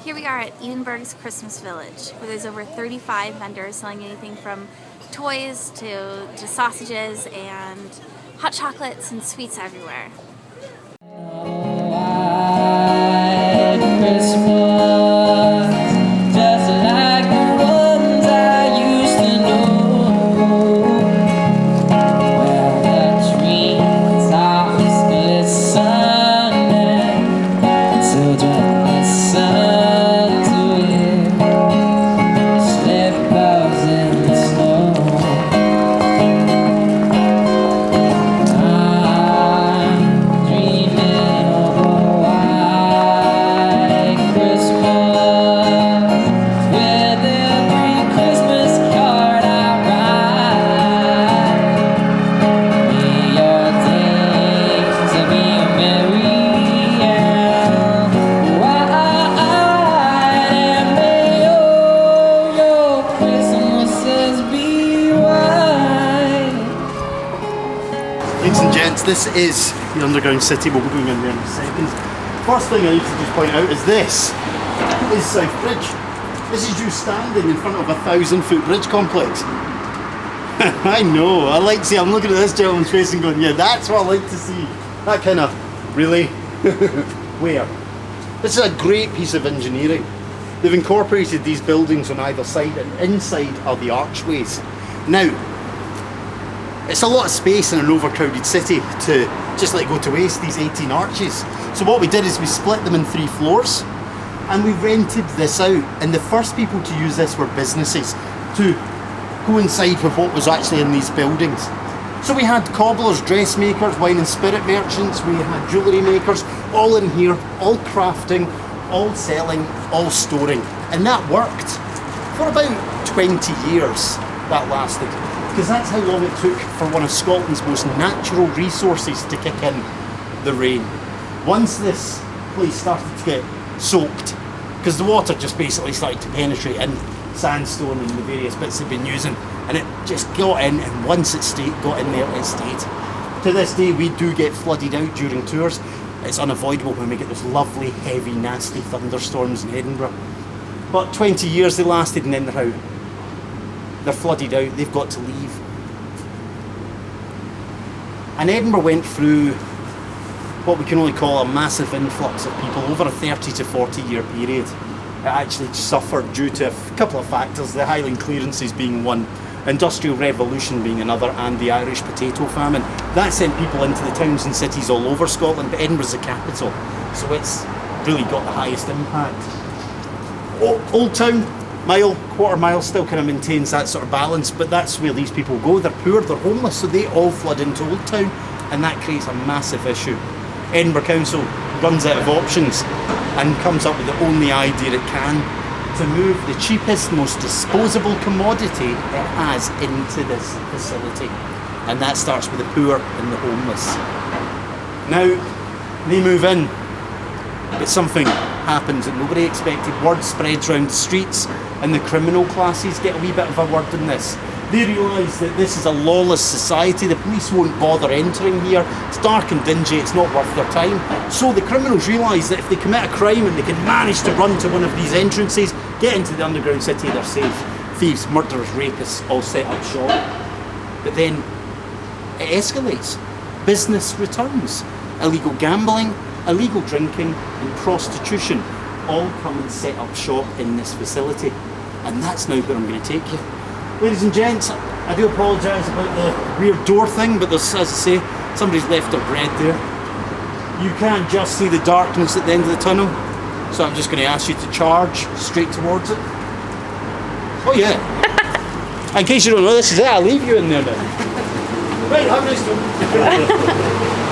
Here we are at Edinburgh's Christmas Village, where there's over 35 vendors selling anything from toys to sausages and hot chocolates and sweets everywhere. Ladies and gents, this is the underground city. We'll be going in there in a second. First thing I need to just point out is this is South Bridge. This is you standing in front of a 1,000-foot bridge complex. I know, I like to see, I'm looking at this gentleman's face and going, yeah, that's what I like to see. That kind of, really? Where? This is a great piece of engineering. They've incorporated these buildings on either side, and inside are the archways. Now, it's a lot of space in an overcrowded city to just let go to waste, these 18 arches. So what we did is we split them in 3 floors and we rented this out, and the first people to use this were businesses to coincide with what was actually in these buildings. So we had cobblers, dressmakers, wine and spirit merchants, we had jewellery makers, all in here, all crafting, all selling, all storing. And that worked for about 20 years, that lasted. Because that's how long it took for one of Scotland's most natural resources to kick in, the rain. Once this place started to get soaked, because the water just basically started to penetrate in sandstone and the various bits they've been using, and it just got in, and once it got in there, it stayed. To this day, we do get flooded out during tours. It's unavoidable when we get those lovely, heavy, nasty thunderstorms in Edinburgh. But 20 years they lasted, and then they're out. They're flooded out, they've got to leave. And Edinburgh went through what we can only call a massive influx of people over a 30 to 40 year period. It actually suffered due to a couple of factors, the Highland clearances being one, Industrial Revolution being another, and the Irish potato famine. That sent people into the towns and cities all over Scotland, but Edinburgh's the capital, so it's really got the highest impact. Old Town, mile, quarter mile, still kind of maintains that sort of balance, but that's where these people go. They're poor, they're homeless, so they all flood into Old Town, and that creates a massive issue. Edinburgh Council runs out of options and comes up with the only idea it can to move the cheapest, most disposable commodity it has into this facility. And that starts with the poor and the homeless. Now, they move in, but something happens that nobody expected. Word spreads around the streets, and the criminal classes get a wee bit of a word in this. They realise that this is a lawless society, the police won't bother entering here, it's dark and dingy, it's not worth their time. So the criminals realise that if they commit a crime and they can manage to run to one of these entrances, get into the underground city, they're safe. Thieves, murderers, rapists all set up shop. But then it escalates. Business returns. Illegal gambling, illegal drinking and prostitution all come and set up shop in this facility. And that's now where I'm going to take you. Ladies and gents, I do apologise about the weird door thing, but there's, as I say, somebody's left their bread there. You can't just see the darkness at the end of the tunnel, so I'm just going to ask you to charge straight towards it. Oh yeah. In case you don't know, this is it. I'll leave you in there now. Right, have a nice one.